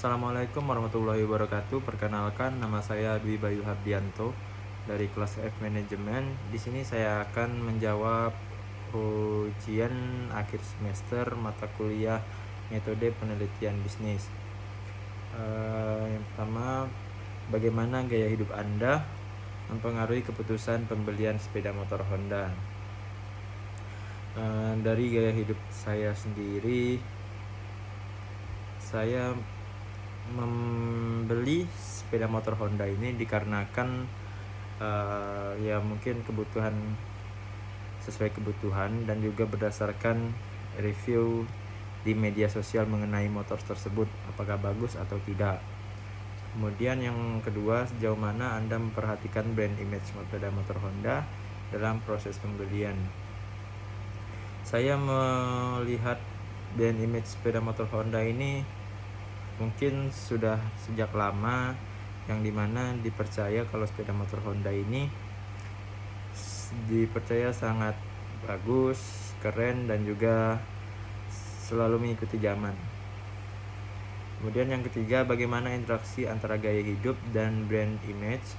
Assalamualaikum warahmatullahi wabarakatuh. Perkenalkan, nama saya Dwi Bayu Hardianto dari kelas F Manajemen. Di sini saya akan menjawab ujian akhir semester mata kuliah metode penelitian bisnis. Yang pertama, bagaimana gaya hidup Anda mempengaruhi keputusan pembelian sepeda motor Honda? Dari gaya hidup saya sendiri, saya membeli sepeda motor Honda ini dikarenakan ya mungkin sesuai kebutuhan dan juga berdasarkan review di media sosial mengenai motor tersebut, apakah bagus atau tidak. Kemudian yang kedua, sejauh mana Anda memperhatikan brand image sepeda motor Honda dalam proses pembelian. Saya melihat brand image sepeda motor Honda ini mungkin sudah sejak lama, yang dimana dipercaya kalau sepeda motor Honda ini dipercaya sangat bagus, keren, dan juga selalu mengikuti zaman. Kemudian yang ketiga, bagaimana interaksi antara gaya hidup dan brand image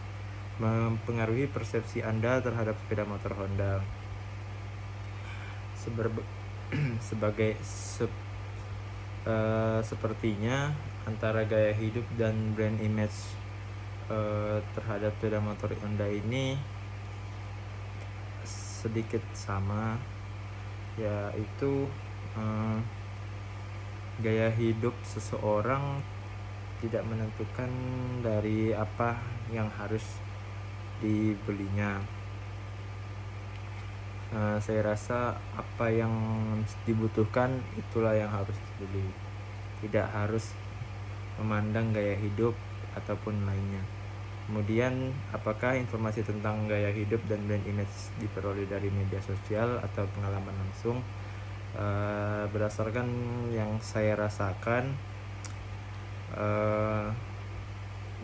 mempengaruhi persepsi Anda terhadap sepeda motor Honda. Sepertinya antara gaya hidup dan brand image terhadap sepeda motor Honda ini sedikit sama, yaitu gaya hidup seseorang tidak menentukan dari apa yang harus dibelinya. Saya rasa apa yang dibutuhkan itulah yang harus dibeli, tidak harus memandang gaya hidup ataupun lainnya. Kemudian, apakah informasi tentang gaya hidup dan brand image diperoleh dari media sosial atau pengalaman langsung? Berdasarkan yang saya rasakan,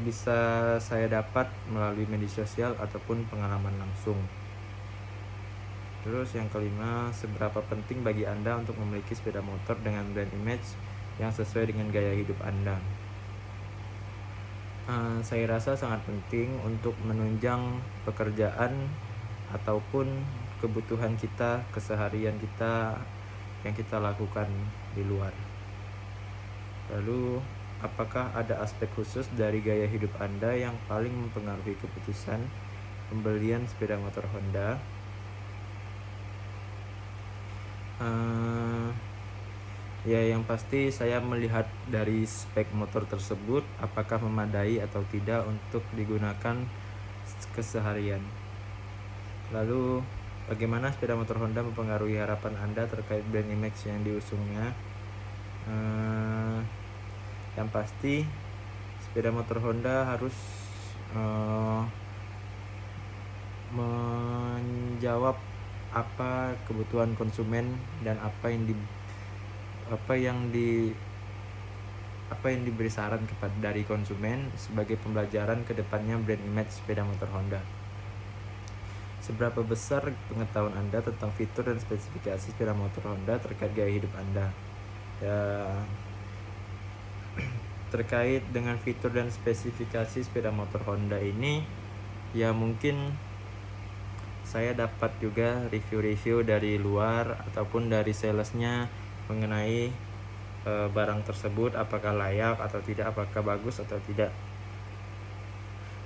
bisa saya dapat melalui media sosial ataupun pengalaman langsung. Terus yang kelima, seberapa penting bagi Anda untuk memiliki sepeda motor dengan brand image yang sesuai dengan gaya hidup Anda? Saya rasa sangat penting untuk menunjang pekerjaan ataupun kebutuhan kita, keseharian kita yang kita lakukan di luar. Lalu, apakah ada aspek khusus dari gaya hidup Anda yang paling mempengaruhi keputusan pembelian sepeda motor Honda? Ya, yang pasti saya melihat dari spek motor tersebut apakah memadai atau tidak untuk digunakan keseharian. Lalu, bagaimana sepeda motor Honda mempengaruhi harapan Anda terkait brand image yang diusungnya? Yang pasti, sepeda motor Honda harus menjawab apa kebutuhan konsumen dan apa yang diberi saran dari konsumen sebagai pembelajaran ke depannya brand image sepeda motor Honda. Seberapa besar pengetahuan Anda tentang fitur dan spesifikasi sepeda motor Honda terkait gaya hidup Anda? Ya, terkait dengan fitur dan spesifikasi sepeda motor Honda ini, ya mungkin saya dapat juga review-review dari luar ataupun dari salesnya mengenai barang tersebut, apakah layak atau tidak, apakah bagus atau tidak.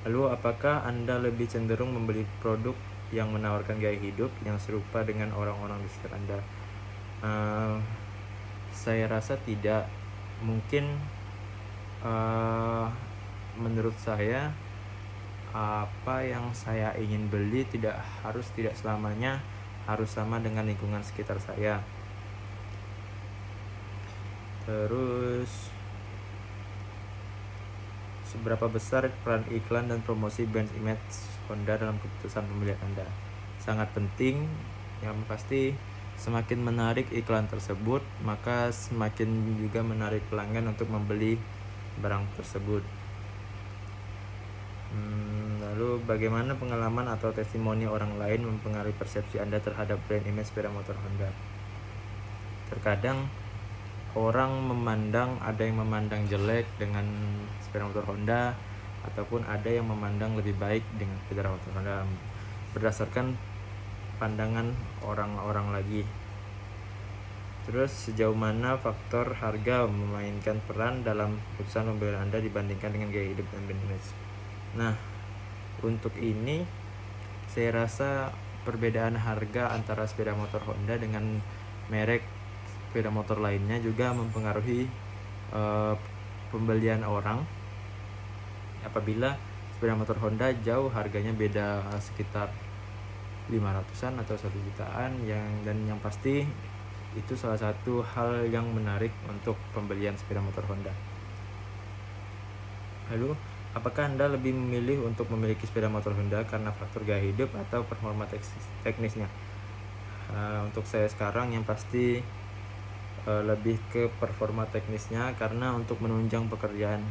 Lalu, apakah Anda lebih cenderung membeli produk yang menawarkan gaya hidup yang serupa dengan orang-orang di sekitar Anda? Saya rasa tidak. Mungkin menurut saya apa yang saya ingin beli tidak selamanya harus sama dengan lingkungan sekitar saya. Terus, seberapa besar peran iklan dan promosi brand image Honda dalam keputusan pembelian Anda? Sangat penting. Yang pasti, semakin menarik iklan tersebut, maka semakin juga menarik pelanggan untuk membeli barang tersebut. Lalu, bagaimana pengalaman atau testimoni orang lain mempengaruhi persepsi Anda terhadap brand image sepeda motor Honda? Terkadang ada yang memandang jelek dengan sepeda motor Honda, ataupun ada yang memandang lebih baik dengan sepeda motor Honda berdasarkan pandangan orang-orang lagi. Terus sejauh mana faktor harga memainkan peran dalam keputusan pembelian Anda dibandingkan dengan gaya hidup dan benefits? Nah, untuk ini saya rasa perbedaan harga antara sepeda motor Honda dengan merek sepeda motor lainnya juga mempengaruhi pembelian orang. Apabila sepeda motor Honda jauh harganya beda sekitar 500-an atau 1 jutaan, dan yang pasti itu salah satu hal yang menarik untuk pembelian sepeda motor Honda. Lalu, apakah Anda lebih memilih untuk memiliki sepeda motor Honda karena faktor gaya hidup atau performa teknisnya? Untuk saya sekarang yang pasti lebih ke performa teknisnya, karena untuk menunjang pekerjaan.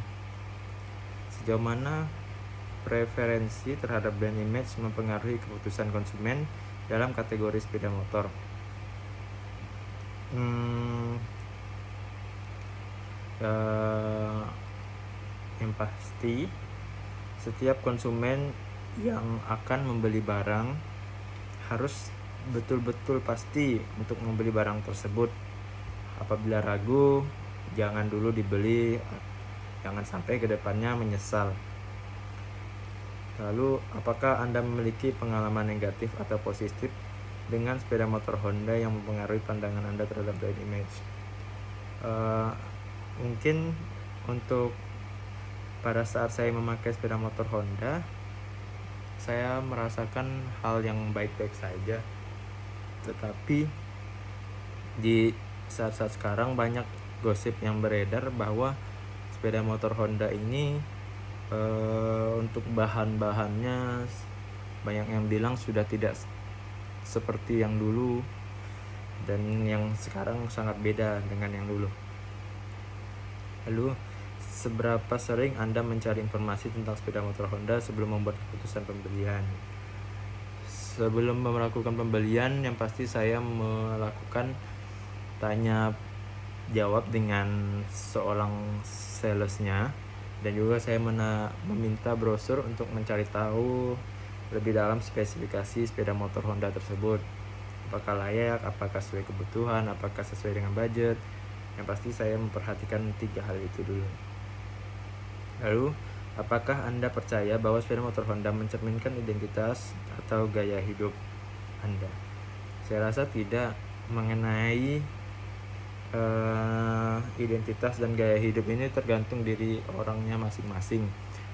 Sejauh mana preferensi terhadap brand image mempengaruhi keputusan konsumen dalam kategori sepeda motor? Yang pasti setiap konsumen yang akan membeli barang harus betul-betul pasti untuk membeli barang tersebut. Apabila ragu, jangan dulu dibeli, jangan sampai kedepannya menyesal. Lalu, apakah Anda memiliki pengalaman negatif atau positif dengan sepeda motor Honda yang mempengaruhi pandangan Anda terhadap brand image? Mungkin untuk pada saat saya memakai sepeda motor Honda, saya merasakan hal yang baik-baik saja. Tetapi di saat-saat sekarang banyak gosip yang beredar bahwa sepeda motor Honda ini untuk bahan-bahannya banyak yang bilang sudah tidak seperti yang dulu, dan yang sekarang sangat beda dengan yang dulu. Lalu, seberapa sering Anda mencari informasi tentang sepeda motor Honda sebelum membuat keputusan pembelian? Sebelum melakukan pembelian, yang pasti saya melakukan tanya jawab dengan seorang salesnya, dan juga saya meminta brosur untuk mencari tahu lebih dalam spesifikasi sepeda motor Honda tersebut. Apakah layak, apakah sesuai kebutuhan, apakah sesuai dengan budget. Yang pasti saya memperhatikan 3 hal itu dulu. Lalu, apakah Anda percaya bahwa sepeda motor Honda mencerminkan identitas atau gaya hidup Anda? Saya rasa tidak. Mengenai identitas dan gaya hidup ini tergantung diri orangnya masing-masing.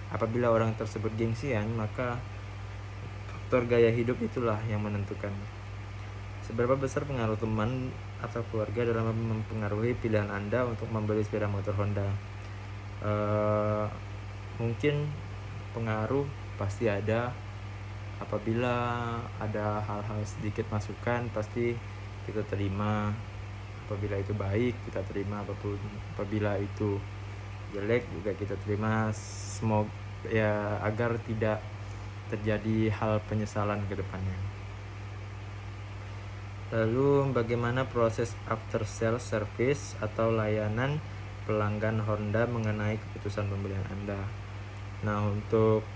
Apabila orang tersebut gengsian, maka faktor gaya hidup itulah yang menentukan. Seberapa besar pengaruh teman atau keluarga dalam mempengaruhi pilihan Anda untuk membeli sepeda motor Honda? Mungkin pengaruh pasti ada. Apabila ada hal-hal sedikit masukan, pasti kita terima. Apabila itu baik, kita terima. Apabila itu jelek, juga kita terima. Semoga agar tidak terjadi hal penyesalan ke depannya. Lalu, bagaimana proses after sales service atau layanan pelanggan Honda mengenai keputusan pembelian Anda? Nah, untuk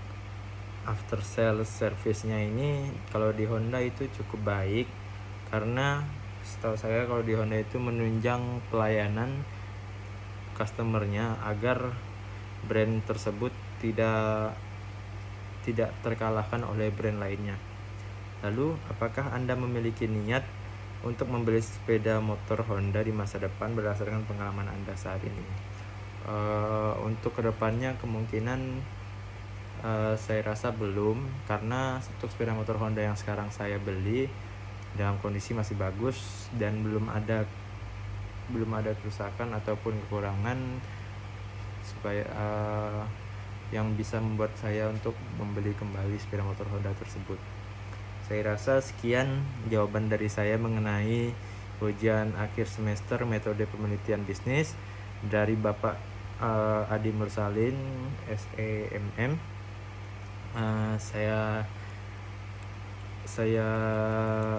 after sales service-nya ini kalau di Honda itu cukup baik, karena setahu saya kalau di Honda itu menunjang pelayanan customer-nya agar brand tersebut tidak terkalahkan oleh brand lainnya. Lalu, apakah Anda memiliki niat untuk membeli sepeda motor Honda di masa depan berdasarkan pengalaman Anda saat ini? Untuk kedepannya kemungkinan saya rasa belum, karena untuk sepeda motor Honda yang sekarang saya beli dalam kondisi masih bagus dan belum ada kerusakan ataupun kekurangan supaya yang bisa membuat saya untuk membeli kembali sepeda motor Honda tersebut. Saya rasa sekian jawaban dari saya mengenai ujian akhir semester metode penelitian bisnis dari Bapak Adi Mursalin SEMM. saya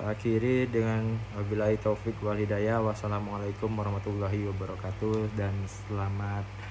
akhiri dengan wabillahi taufik wal hidayah. Wassalamualaikum warahmatullahi wabarakatuh dan selamat